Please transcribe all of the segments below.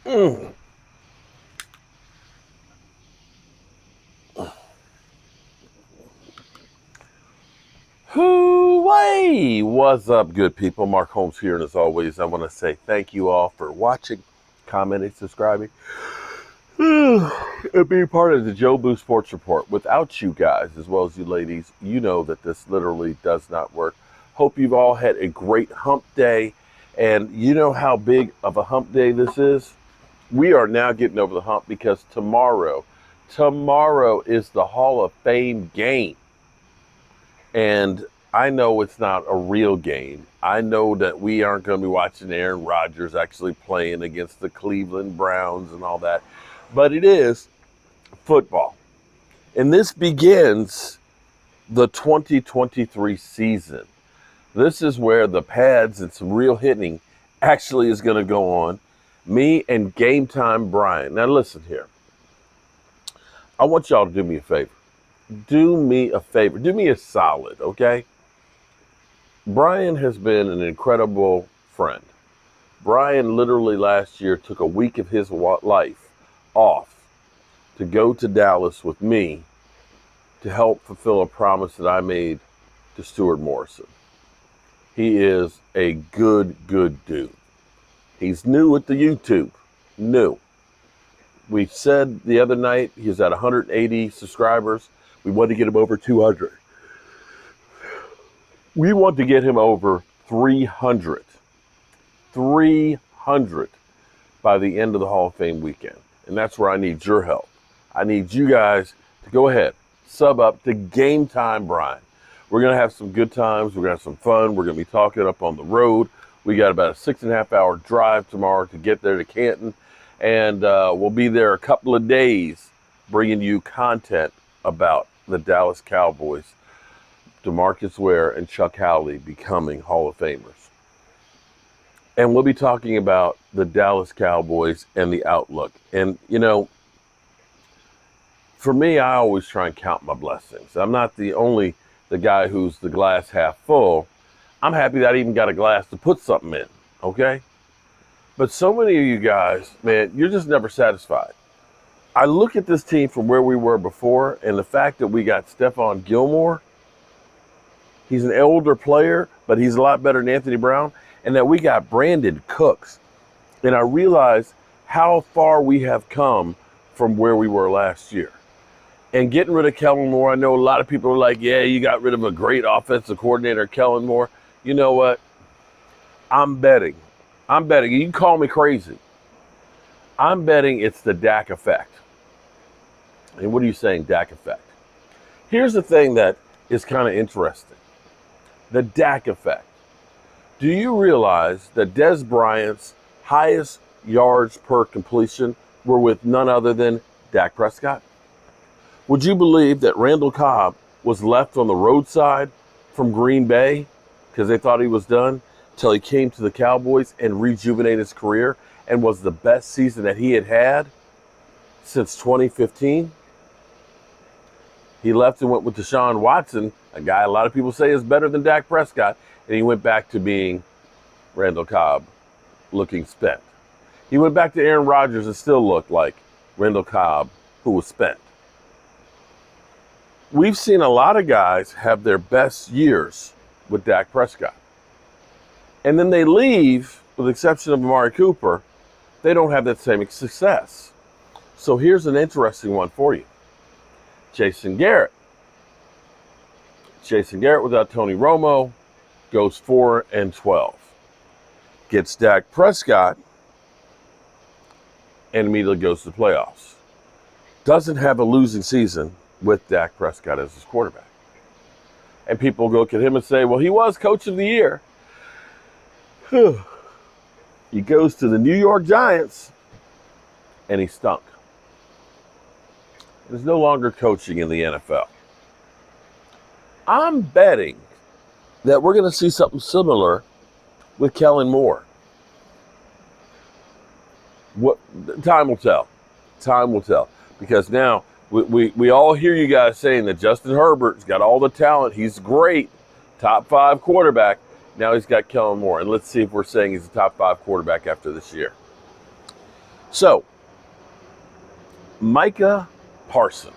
Mm. Hoo-way! What's up, good people? Mark Holmes here, and as always, I want to say thank you all for watching, commenting, subscribing, and being part of the Joe Boo Sports Report. Without you guys, as well as you ladies, you know that this literally does not work. Hope you've all had a great hump day, and you know how big of a hump day this is? We are now getting over the hump because tomorrow is the Hall of Fame game. And I know it's not a real game. I know that we aren't going to be watching Aaron Rodgers actually playing against the Cleveland Browns and all that. But it is football. And this begins the 2023 season. This is where the pads and some real hitting actually is going to go on. Me and Game Time Brian. Now listen here. I want y'all to do me a favor. Do me a favor. Do me a solid, okay? Brian has been an incredible friend. Brian literally last year took a week of his life off to go to Dallas with me to help fulfill a promise that I made to Stuart Morrison. He is a good dude. He's new at the YouTube. New. We said the other night he's at 180 subscribers. We want to get him over 200. We want to get him over 300. 300 by the end of the Hall of Fame weekend. And that's where I need your help. I need you guys to go ahead, sub up to Game Time Brian. We're going to have some good times. We're going to have some fun. We're going to be talking up on the road. We got about a 6.5 hour drive tomorrow to get there to Canton. And we'll be there a couple of days bringing you content about the Dallas Cowboys, DeMarcus Ware and Chuck Howley becoming Hall of Famers. And we'll be talking about the Dallas Cowboys and the outlook. And, you know, for me, I always try and count my blessings. I'm not the guy who's the glass half full. I'm happy that I even got a glass to put something in, okay? But so many of you guys, man, you're just never satisfied. I look at this team from where we were before, and the fact that we got Stephon Gilmore, he's an older player, but he's a lot better than Anthony Brown, and that we got Brandon Cooks. And I realize how far we have come from where we were last year. And getting rid of Kellen Moore, I know a lot of people are like, yeah, you got rid of a great offensive coordinator, Kellen Moore. You know what? I'm betting. You can call me crazy. I'm betting it's the Dak effect. And what are you saying, Dak effect? Here's the thing that is kind of interesting. The Dak effect. Do you realize that Dez Bryant's highest yards per completion were with none other than Dak Prescott? Would you believe that Randall Cobb was left on the roadside from Green Bay because they thought he was done till he came to the Cowboys and rejuvenated his career and was the best season that he had had since 2015? He left and went with Deshaun Watson, a guy a lot of people say is better than Dak Prescott, and he went back to being Randall Cobb, looking spent. He went back to Aaron Rodgers and still looked like Randall Cobb, who was spent. We've seen a lot of guys have their best years with Dak Prescott. And then they leave, with the exception of Amari Cooper, they don't have that same success. So here's an interesting one for you. Jason Garrett. Jason Garrett without Tony Romo goes 4-12. Gets Dak Prescott and immediately goes to the playoffs. Doesn't have a losing season with Dak Prescott as his quarterback. And people look at him and say, well, he was coach of the year. He goes to the New York Giants and he stunk. He's no longer coaching in the NFL. I'm betting that we're going to see something similar with Kellen Moore. What time will tell. Time will tell. Because now we all hear you guys saying that Justin Herbert's got all the talent. He's great. Top 5 quarterback. Now he's got Kellen Moore. And let's see if we're saying he's a top 5 quarterback after this year. So, Micah Parsons.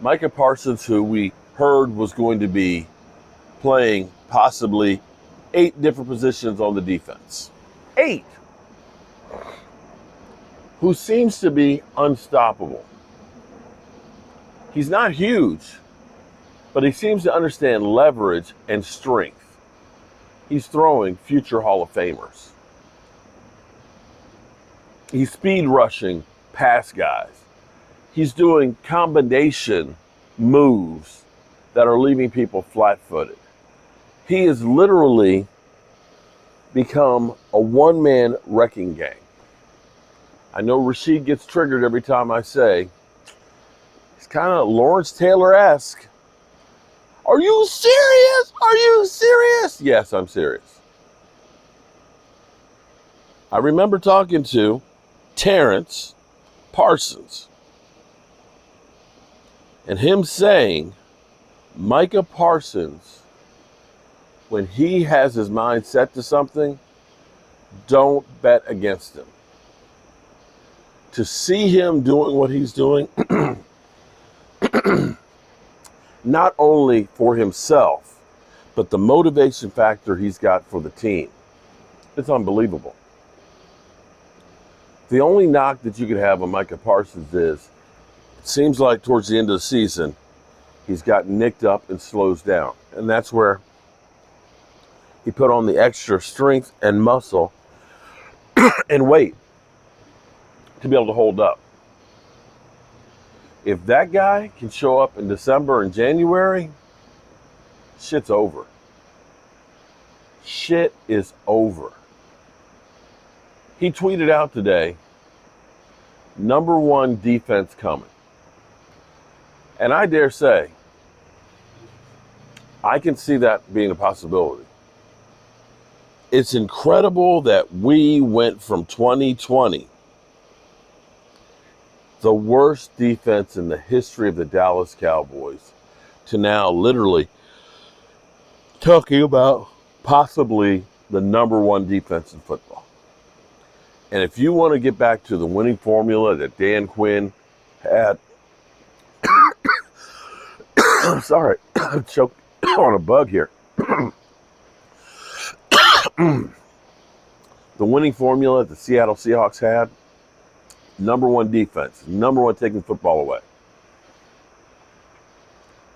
Micah Parsons, who we heard was going to be playing possibly 8 different positions on the defense. 8. Who seems to be unstoppable. He's not huge, but he seems to understand leverage and strength. He's throwing future Hall of Famers. He's speed rushing past guys. He's doing combination moves that are leaving people flat-footed. He has literally become a one-man wrecking gang. I know Rashid gets triggered every time I say, he's kind of Lawrence Taylor-esque. Are you serious? Are you serious? Yes, I'm serious. I remember talking to Terrence Parsons and him saying, Micah Parsons, when he has his mind set to something, don't bet against him. To see him doing what he's doing, not only for himself, but the motivation factor he's got for the team, it's unbelievable. The only knock that you could have on Micah Parsons is, it seems like towards the end of the season, he's gotten nicked up and slows down. And that's where he put on the extra strength and muscle and weight to be able to hold up. If that guy can show up in December and January, shit's over. Shit is over. He tweeted out today, #1 defense coming. And I dare say, I can see that being a possibility. It's incredible that we went from 2020, the worst defense in the history of the Dallas Cowboys, to now literally talking about possibly the #1 defense in football. And if you want to get back to the winning formula that Dan Quinn had, I'm sorry, I choked on a bug here. The winning formula that the Seattle Seahawks had, #1 defense, #1 taking football away.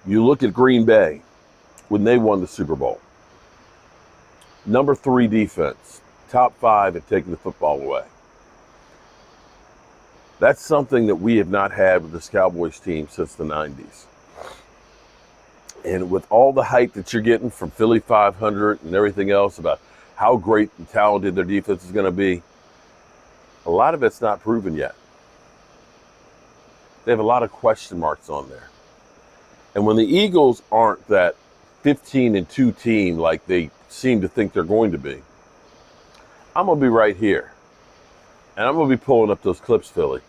You look at Green Bay when they won the Super Bowl. #3 defense, top 5 at taking the football away. That's something that we have not had with this Cowboys team since the 90s. And with all the hype that you're getting from Philly 500 and everything else about how great and talented their defense is going to be, a lot of it's not proven yet. They have a lot of question marks on there. And when the Eagles aren't that 15-2 team like they seem to think they're going to be, I'm going to be right here. And I'm going to be pulling up those clips, Philly.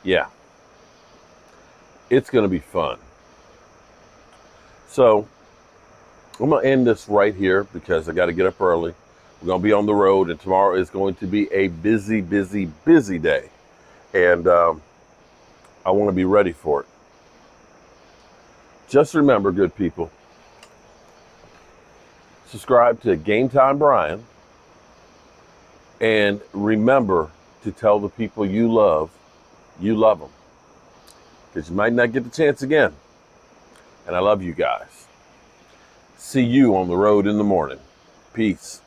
Yeah. It's going to be fun. So, I'm going to end this right here because I got to get up early. We're going to be on the road, and tomorrow is going to be a busy, busy, busy day. And I want to be ready for it. Just remember, good people, subscribe to Game Time Brian, and remember to tell the people you love them. Because you might not get the chance again. And I love you guys. See you on the road in the morning. Peace.